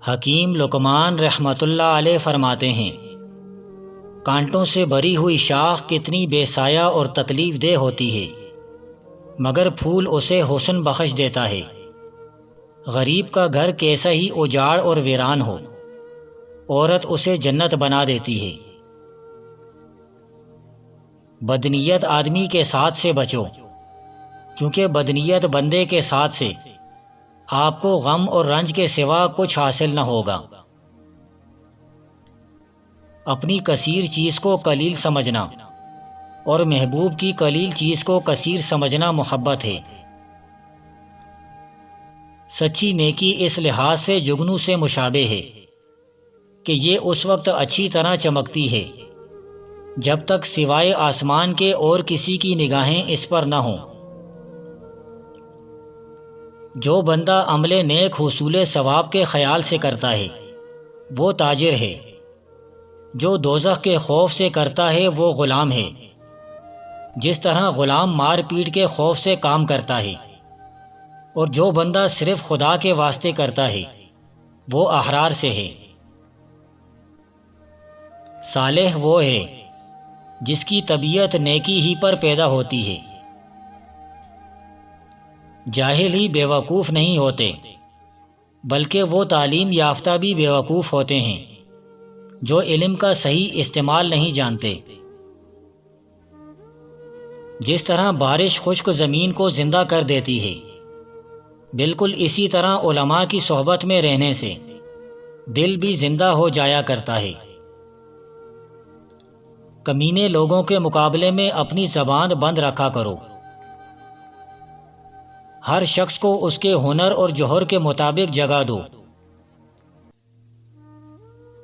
حکیم لقمان رحمۃ اللہ علیہ فرماتے ہیں، کانٹوں سے بھری ہوئی شاخ کتنی بے سایہ اور تکلیف دہ ہوتی ہے، مگر پھول اسے حسن بخش دیتا ہے۔ غریب کا گھر کیسا ہی اجاڑ اور ویران ہو، عورت اسے جنت بنا دیتی ہے۔ بدنیت آدمی کے ساتھ سے بچو، کیونکہ بدنیت بندے کے ساتھ سے آپ کو غم اور رنج کے سوا کچھ حاصل نہ ہوگا۔ اپنی کثیر چیز کو قلیل سمجھنا اور محبوب کی قلیل چیز کو کثیر سمجھنا محبت ہے۔ سچی نیکی اس لحاظ سے جگنو سے مشابہ ہے کہ یہ اس وقت اچھی طرح چمکتی ہے جب تک سوائے آسمان کے اور کسی کی نگاہیں اس پر نہ ہوں۔ جو بندہ عمل نیک حصول ثواب کے خیال سے کرتا ہے وہ تاجر ہے، جو دوزخ کے خوف سے کرتا ہے وہ غلام ہے۔ جس طرح غلام مار پیٹ کے خوف سے کام کرتا ہے، اور جو بندہ صرف خدا کے واسطے کرتا ہے وہ احرار سے ہے۔ صالح وہ ہے جس کی طبیعت نیکی ہی پر پیدا ہوتی ہے۔ جاہل ہی بیوقوف نہیں ہوتے، بلکہ وہ تعلیم یافتہ بھی بیوقوف ہوتے ہیں جو علم کا صحیح استعمال نہیں جانتے۔ جس طرح بارش خشک زمین کو زندہ کر دیتی ہے، بالکل اسی طرح علماء کی صحبت میں رہنے سے دل بھی زندہ ہو جایا کرتا ہے۔ کمینے لوگوں کے مقابلے میں اپنی زبان بند رکھا کرو۔ ہر شخص کو اس کے ہنر اور جوہر کے مطابق جگہ دو۔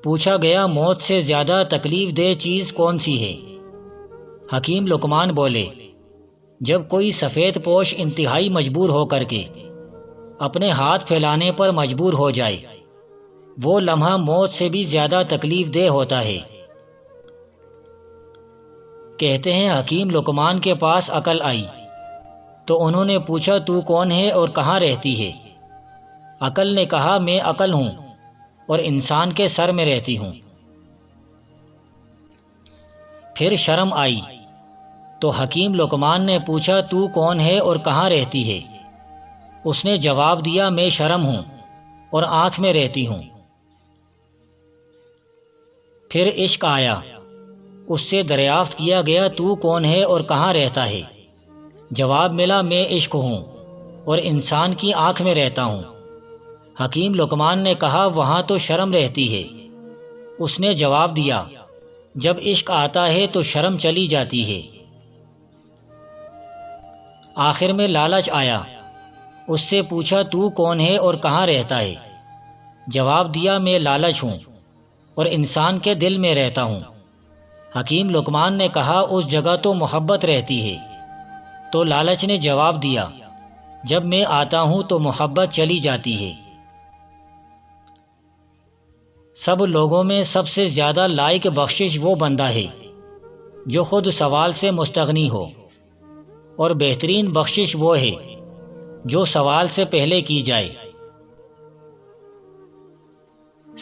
پوچھا گیا، موت سے زیادہ تکلیف دہ چیز کون سی ہے؟ حکیم لقمان بولے، جب کوئی سفید پوش انتہائی مجبور ہو کر کے اپنے ہاتھ پھیلانے پر مجبور ہو جائے، وہ لمحہ موت سے بھی زیادہ تکلیف دہ ہوتا ہے۔ کہتے ہیں حکیم لقمان کے پاس عقل آئی تو انہوں نے پوچھا، تو کون ہے اور کہاں رہتی ہے؟ عقل نے کہا، میں عقل ہوں اور انسان کے سر میں رہتی ہوں۔ پھر شرم آئی تو حکیم لقمان نے پوچھا، تو کون ہے اور کہاں رہتی ہے؟ اس نے جواب دیا، میں شرم ہوں اور آنکھ میں رہتی ہوں۔ پھر عشق آیا، اس سے دریافت کیا گیا، تو کون ہے اور کہاں رہتا ہے؟ جواب ملا، میں عشق ہوں اور انسان کی آنکھ میں رہتا ہوں۔ حکیم لقمان نے کہا، وہاں تو شرم رہتی ہے۔ اس نے جواب دیا، جب عشق آتا ہے تو شرم چلی جاتی ہے۔ آخر میں لالچ آیا، اس سے پوچھا، تو کون ہے اور کہاں رہتا ہے؟ جواب دیا، میں لالچ ہوں اور انسان کے دل میں رہتا ہوں۔ حکیم لقمان نے کہا، اس جگہ تو محبت رہتی ہے۔ تو لالچ نے جواب دیا، جب میں آتا ہوں تو محبت چلی جاتی ہے۔ سب لوگوں میں سب سے زیادہ لائق بخشش وہ بندہ ہے جو خود سوال سے مستغنی ہو، اور بہترین بخشش وہ ہے جو سوال سے پہلے کی جائے۔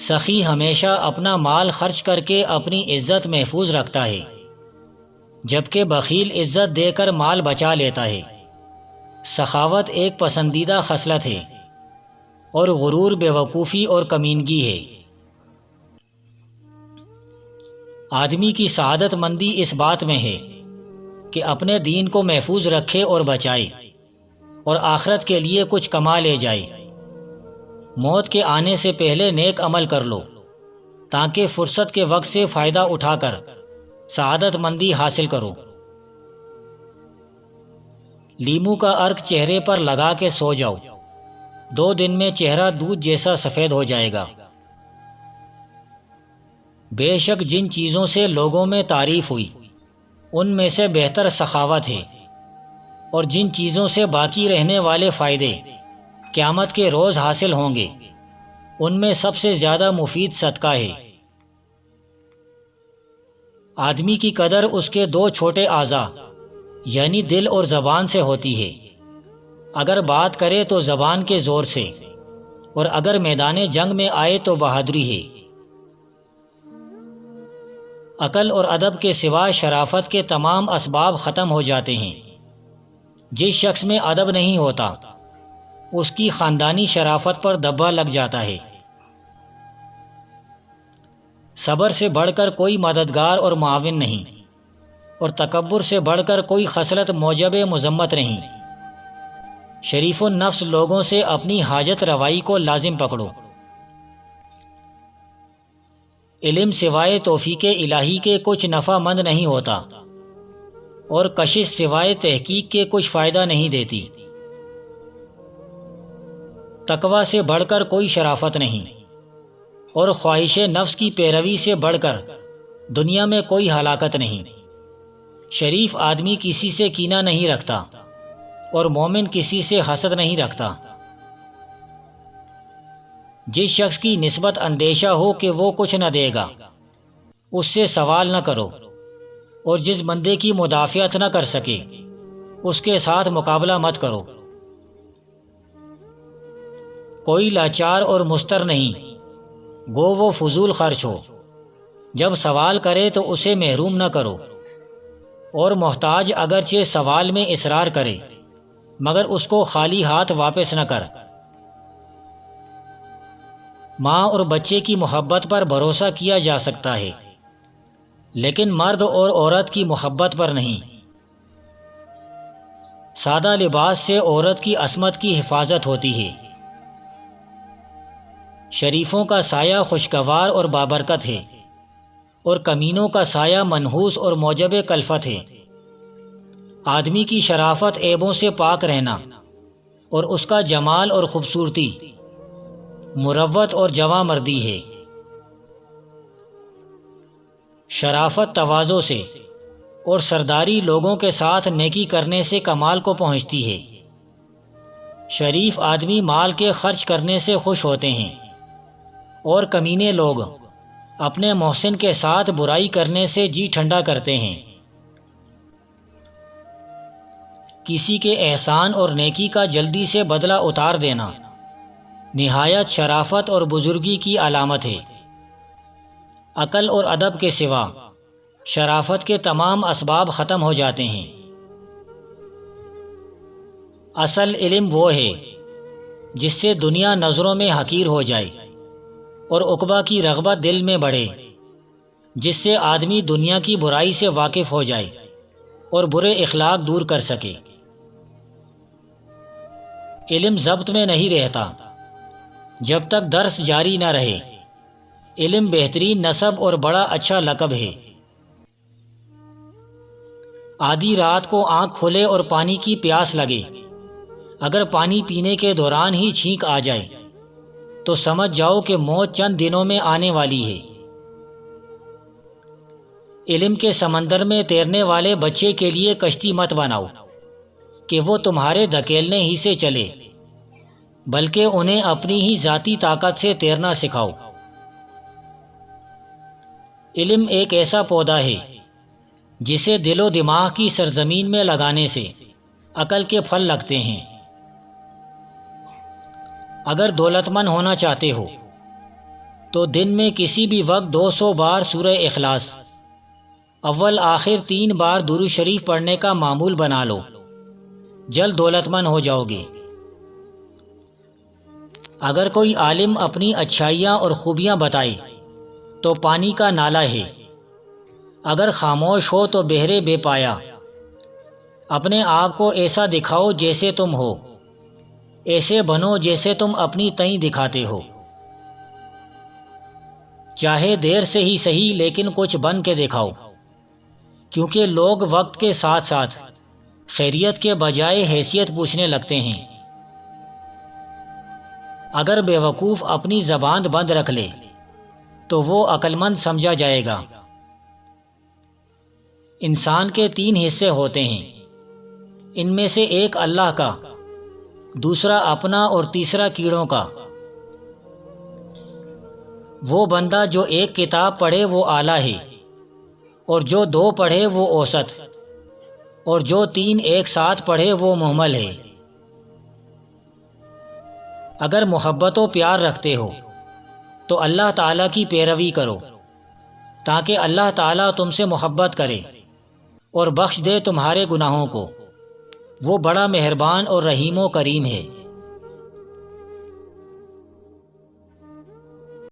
سخی ہمیشہ اپنا مال خرچ کر کے اپنی عزت محفوظ رکھتا ہے، جبکہ بخیل عزت دے کر مال بچا لیتا ہے۔ سخاوت ایک پسندیدہ خصلت ہے اور غرور بیوقوفی اور کمینگی ہے۔ آدمی کی سعادت مندی اس بات میں ہے کہ اپنے دین کو محفوظ رکھے اور بچائے، اور آخرت کے لیے کچھ کما لے جائے۔ موت کے آنے سے پہلے نیک عمل کر لو تاکہ فرصت کے وقت سے فائدہ اٹھا کر سعادت مندی حاصل کرو۔ لیمو کا عرق چہرے پر لگا کے سو جاؤ، 2 دن میں چہرہ دودھ جیسا سفید ہو جائے گا۔ بے شک جن چیزوں سے لوگوں میں تعریف ہوئی ان میں سے بہتر سخاوت ہے، اور جن چیزوں سے باقی رہنے والے فائدے قیامت کے روز حاصل ہوں گے ان میں سب سے زیادہ مفید صدقہ ہے۔ آدمی کی قدر اس کے 2 چھوٹے اعضاء یعنی دل اور زبان سے ہوتی ہے۔ اگر بات کرے تو زبان کے زور سے، اور اگر میدان جنگ میں آئے تو بہادری ہے۔ عقل اور ادب کے سوا شرافت کے تمام اسباب ختم ہو جاتے ہیں۔ جس شخص میں ادب نہیں ہوتا اس کی خاندانی شرافت پر دبا لگ جاتا ہے۔ صبر سے بڑھ کر کوئی مددگار اور معاون نہیں، اور تکبر سے بڑھ کر کوئی خصلت موجب مذمت نہیں۔ شریف النفس لوگوں سے اپنی حاجت روائی کو لازم پکڑو۔ علم سوائے توفیق الہی کے کچھ نفع مند نہیں ہوتا، اور کشش سوائے تحقیق کے کچھ فائدہ نہیں دیتی۔ تقوی سے بڑھ کر کوئی شرافت نہیں، اور خواہش نفس کی پیروی سے بڑھ کر دنیا میں کوئی ہلاکت نہیں۔ شریف آدمی کسی سے کینہ نہیں رکھتا، اور مومن کسی سے حسد نہیں رکھتا۔ جس شخص کی نسبت اندیشہ ہو کہ وہ کچھ نہ دے گا اس سے سوال نہ کرو، اور جس بندے کی مدافعت نہ کر سکے اس کے ساتھ مقابلہ مت کرو۔ کوئی لاچار اور مستر نہیں گو وہ فضول خرچ ہو، جب سوال کرے تو اسے محروم نہ کرو، اور محتاج اگرچہ سوال میں اصرار کرے مگر اس کو خالی ہاتھ واپس نہ کر۔ ماں اور بچے کی محبت پر بھروسہ کیا جا سکتا ہے، لیکن مرد اور عورت کی محبت پر نہیں۔ سادہ لباس سے عورت کی عصمت کی حفاظت ہوتی ہے۔ شریفوں کا سایہ خوشگوار اور بابرکت ہے، اور کمینوں کا سایہ منحوس اور موجب کلفت ہے۔ آدمی کی شرافت عیبوں سے پاک رہنا، اور اس کا جمال اور خوبصورتی مروت اور جواں مردی ہے۔ شرافت تواضع سے اور سرداری لوگوں کے ساتھ نیکی کرنے سے کمال کو پہنچتی ہے۔ شریف آدمی مال کے خرچ کرنے سے خوش ہوتے ہیں، اور کمینے لوگ اپنے محسن کے ساتھ برائی کرنے سے جی ٹھنڈا کرتے ہیں۔ کسی کے احسان اور نیکی کا جلدی سے بدلہ اتار دینا نہایت شرافت اور بزرگی کی علامت ہے۔ عقل اور ادب کے سوا شرافت کے تمام اسباب ختم ہو جاتے ہیں۔ اصل علم وہ ہے جس سے دنیا نظروں میں حقیر ہو جائے اور عقبیٰ کی رغبت دل میں بڑھے، جس سے آدمی دنیا کی برائی سے واقف ہو جائے اور برے اخلاق دور کر سکے۔ علم ضبط میں نہیں رہتا جب تک درس جاری نہ رہے۔ علم بہترین نسب اور بڑا اچھا لقب ہے۔ آدھی رات کو آنکھ کھلے اور پانی کی پیاس لگے، اگر پانی پینے کے دوران ہی چھینک آ جائے تو سمجھ جاؤ کہ موت چند دنوں میں آنے والی ہے۔ علم کے سمندر میں تیرنے والے بچے کے لیے کشتی مت بناؤ کہ وہ تمہارے دھکیلنے ہی سے چلے، بلکہ انہیں اپنی ہی ذاتی طاقت سے تیرنا سکھاؤ۔ علم ایک ایسا پودا ہے جسے دل و دماغ کی سرزمین میں لگانے سے عقل کے پھل لگتے ہیں۔ اگر دولت مند ہونا چاہتے ہو تو دن میں کسی بھی وقت 200 بار سورہ اخلاص اول آخر 3 بار درود شریف پڑھنے کا معمول بنا لو، جلد دولت مند ہو جاؤ گے۔ اگر کوئی عالم اپنی اچھائیاں اور خوبیاں بتائے تو پانی کا نالا ہے، اگر خاموش ہو تو بہرے بے پایا۔ اپنے آپ کو ایسا دکھاؤ جیسے تم ہو، ایسے بنو جیسے تم اپنی تئیں دکھاتے ہو۔ چاہے دیر سے ہی صحیح لیکن کچھ بن کے دکھاؤ، کیونکہ لوگ وقت کے ساتھ ساتھ خیریت کے بجائے حیثیت پوچھنے لگتے ہیں۔ اگر بیوقوف اپنی زبان بند رکھ لے تو وہ عقل مند سمجھا جائے گا۔ انسان کے 3 حصے ہوتے ہیں، ان میں سے ایک اللہ کا، دوسرا اپنا اور تیسرا کیڑوں کا۔ وہ بندہ جو ایک کتاب پڑھے وہ اعلیٰ ہے، اور جو 2 پڑھے وہ اوسط، اور جو 3 ایک ساتھ پڑھے وہ مہمل ہے۔ اگر محبت و پیار رکھتے ہو تو اللہ تعالیٰ کی پیروی کرو تاکہ اللہ تعالیٰ تم سے محبت کرے اور بخش دے تمہارے گناہوں کو۔ وہ بڑا مہربان اور رحیم و کریم ہے۔